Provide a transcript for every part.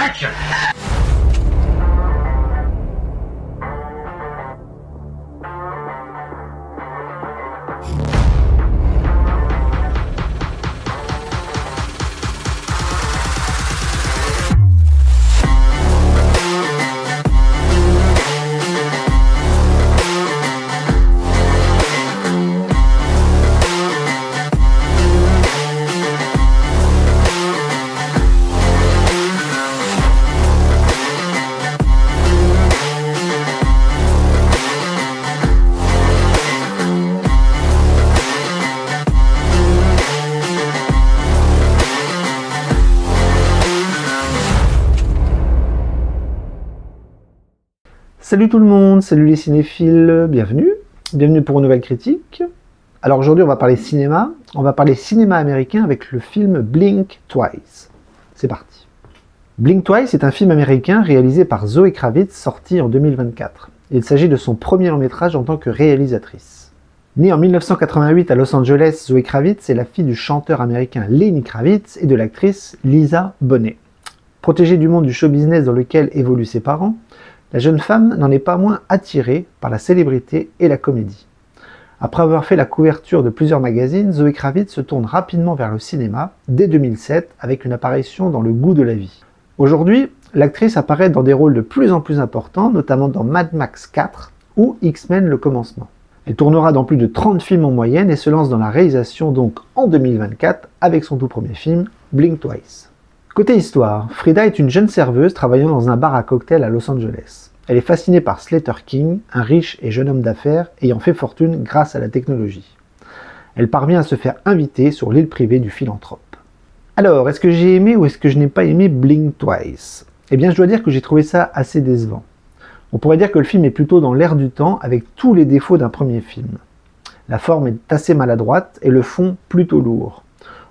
Action! Salut tout le monde, salut les cinéphiles, bienvenue pour une nouvelle critique. Alors aujourd'hui on va parler cinéma américain avec le film Blink Twice. C'est parti. Blink Twice est un film américain réalisé par Zoe Kravitz, sorti en 2024. Il s'agit de son premier long métrage en tant que réalisatrice. Née en 1988 à Los Angeles, Zoe Kravitz est la fille du chanteur américain Lenny Kravitz et de l'actrice Lisa Bonet. Protégée du monde du show business dans lequel évoluent ses parents, la jeune femme n'en est pas moins attirée par la célébrité et la comédie. Après avoir fait la couverture de plusieurs magazines, Zoe Kravitz se tourne rapidement vers le cinéma dès 2007 avec une apparition dans Le Goût de la vie. Aujourd'hui, l'actrice apparaît dans des rôles de plus en plus importants, notamment dans Mad Max 4 ou X-Men le commencement. Elle tournera dans plus de 30 films en moyenne et se lance dans la réalisation donc en 2024 avec son tout premier film, Blink Twice. Côté histoire, Frida est une jeune serveuse travaillant dans un bar à cocktail à Los Angeles. Elle est fascinée par Slater King, un riche et jeune homme d'affaires ayant fait fortune grâce à la technologie. Elle parvient à se faire inviter sur l'île privée du philanthrope. Alors, est-ce que j'ai aimé ou est-ce que je n'ai pas aimé Blink Twice? Eh bien, je dois dire que j'ai trouvé ça assez décevant. On pourrait dire que le film est plutôt dans l'air du temps avec tous les défauts d'un premier film. La forme est assez maladroite et le fond plutôt lourd.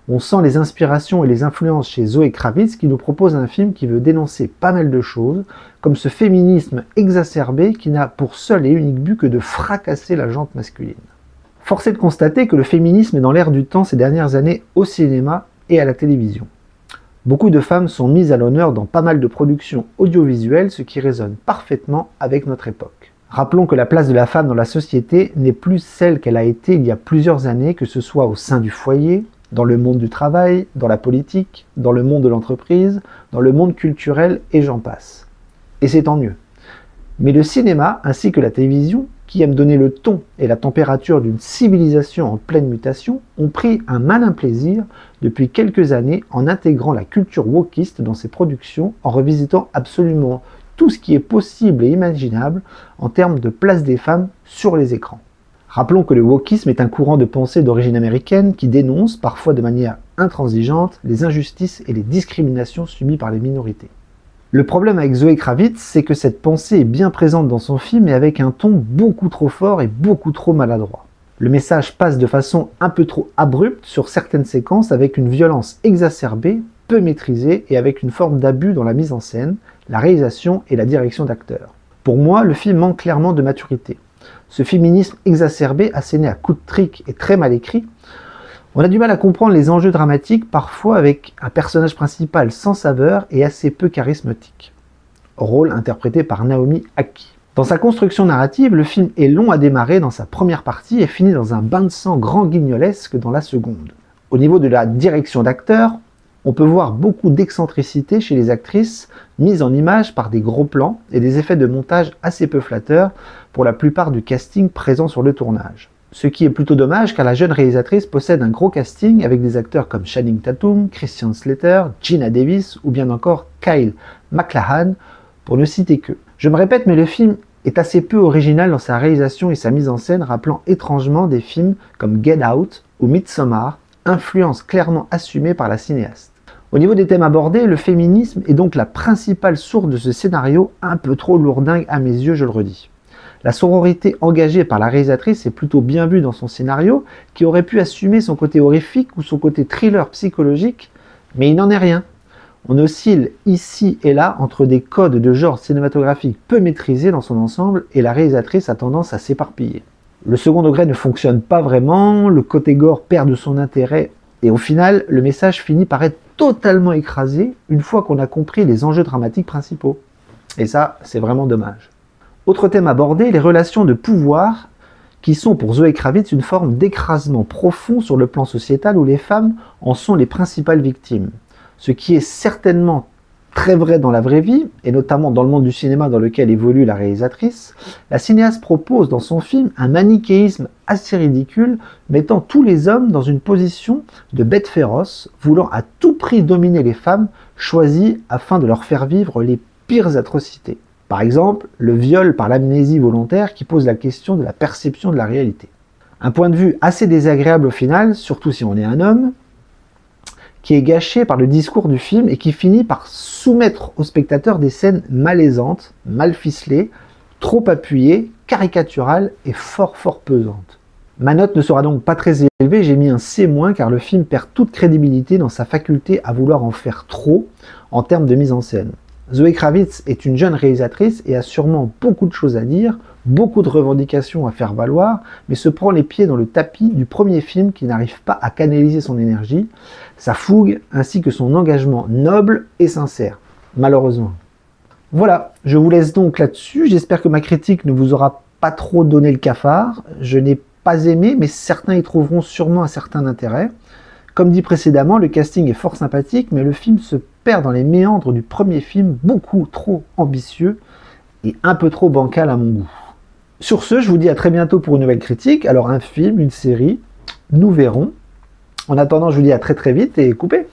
On sent les inspirations et les influences chez Zoe Kravitz qui nous propose un film qui veut dénoncer pas mal de choses, comme ce féminisme exacerbé qui n'a pour seul et unique but que de fracasser la jante masculine. Force est de constater que le féminisme est dans l'air du temps ces dernières années au cinéma et à la télévision. Beaucoup de femmes sont mises à l'honneur dans pas mal de productions audiovisuelles, ce qui résonne parfaitement avec notre époque. Rappelons que la place de la femme dans la société n'est plus celle qu'elle a été il y a plusieurs années, que ce soit au sein du foyer, dans le monde du travail, dans la politique, dans le monde de l'entreprise, dans le monde culturel et j'en passe. Et c'est tant mieux. Mais le cinéma ainsi que la télévision, qui aiment donner le ton et la température d'une civilisation en pleine mutation, ont pris un malin plaisir depuis quelques années en intégrant la culture wokiste dans ses productions, en revisitant absolument tout ce qui est possible et imaginable en termes de place des femmes sur les écrans. Rappelons que le wokisme est un courant de pensée d'origine américaine qui dénonce, parfois de manière intransigeante, les injustices et les discriminations subies par les minorités. Le problème avec Zoe Kravitz, c'est que cette pensée est bien présente dans son film et avec un ton beaucoup trop fort et beaucoup trop maladroit. Le message passe de façon un peu trop abrupte sur certaines séquences avec une violence exacerbée, peu maîtrisée et avec une forme d'abus dans la mise en scène, la réalisation et la direction d'acteurs. Pour moi, le film manque clairement de maturité. Ce féminisme exacerbé, asséné à coups de trick et très mal écrit, on a du mal à comprendre les enjeux dramatiques, parfois avec un personnage principal sans saveur et assez peu charismatique. Rôle interprété par Naomi Ackie. Dans sa construction narrative, le film est long à démarrer dans sa première partie et finit dans un bain de sang grand guignolesque dans la seconde. Au niveau de la direction d'acteurs, on peut voir beaucoup d'excentricité chez les actrices, mises en image par des gros plans et des effets de montage assez peu flatteurs pour la plupart du casting présent sur le tournage. Ce qui est plutôt dommage car la jeune réalisatrice possède un gros casting avec des acteurs comme Channing Tatum, Christian Slater, Geena Davis ou bien encore Kyle MacLachlan, pour ne citer que. Je me répète, mais le film est assez peu original dans sa réalisation et sa mise en scène, rappelant étrangement des films comme Get Out ou Midsommar, influence clairement assumée par la cinéaste. Au niveau des thèmes abordés, le féminisme est donc la principale source de ce scénario un peu trop lourdingue à mes yeux, je le redis. La sororité engagée par la réalisatrice est plutôt bien vue dans son scénario, qui aurait pu assumer son côté horrifique ou son côté thriller psychologique, mais il n'en est rien. On oscille ici et là entre des codes de genre cinématographique peu maîtrisés dans son ensemble et la réalisatrice a tendance à s'éparpiller. Le second degré ne fonctionne pas vraiment, le côté gore perd de son intérêt Et au final, le message finit par être totalement écrasé une fois qu'on a compris les enjeux dramatiques principaux. Et ça, c'est vraiment dommage. Autre thème abordé, les relations de pouvoir qui sont pour Zoé Kravitz une forme d'écrasement profond sur le plan sociétal où les femmes en sont les principales victimes. Ce qui est certainement très vrai dans la vraie vie, et notamment dans le monde du cinéma dans lequel évolue la réalisatrice, la cinéaste propose dans son film un manichéisme assez ridicule, mettant tous les hommes dans une position de bêtes féroces, voulant à tout prix dominer les femmes, choisies afin de leur faire vivre les pires atrocités. Par exemple, le viol par l'amnésie volontaire qui pose la question de la perception de la réalité. Un point de vue assez désagréable au final, surtout si on est un homme, qui est gâché par le discours du film et qui finit par soumettre au spectateur des scènes malaisantes, mal ficelées, trop appuyées, caricaturales et fort pesantes. Ma note ne sera donc pas très élevée, j'ai mis un C- car le film perd toute crédibilité dans sa faculté à vouloir en faire trop en termes de mise en scène. Zoé Kravitz est une jeune réalisatrice et a sûrement beaucoup de choses à dire, beaucoup de revendications à faire valoir, mais se prend les pieds dans le tapis du premier film qui n'arrive pas à canaliser son énergie, sa fougue ainsi que son engagement noble et sincère, malheureusement. Voilà, je vous laisse donc là-dessus, j'espère que ma critique ne vous aura pas trop donné le cafard, je n'ai pas aimé, mais certains y trouveront sûrement un certain intérêt. Comme dit précédemment, le casting est fort sympathique, mais le film se perd dans les méandres du premier film, beaucoup trop ambitieux et un peu trop bancal à mon goût. Sur ce, je vous dis à très bientôt pour une nouvelle critique. Alors un film, une série, nous verrons. En attendant, je vous dis à très vite et coupez.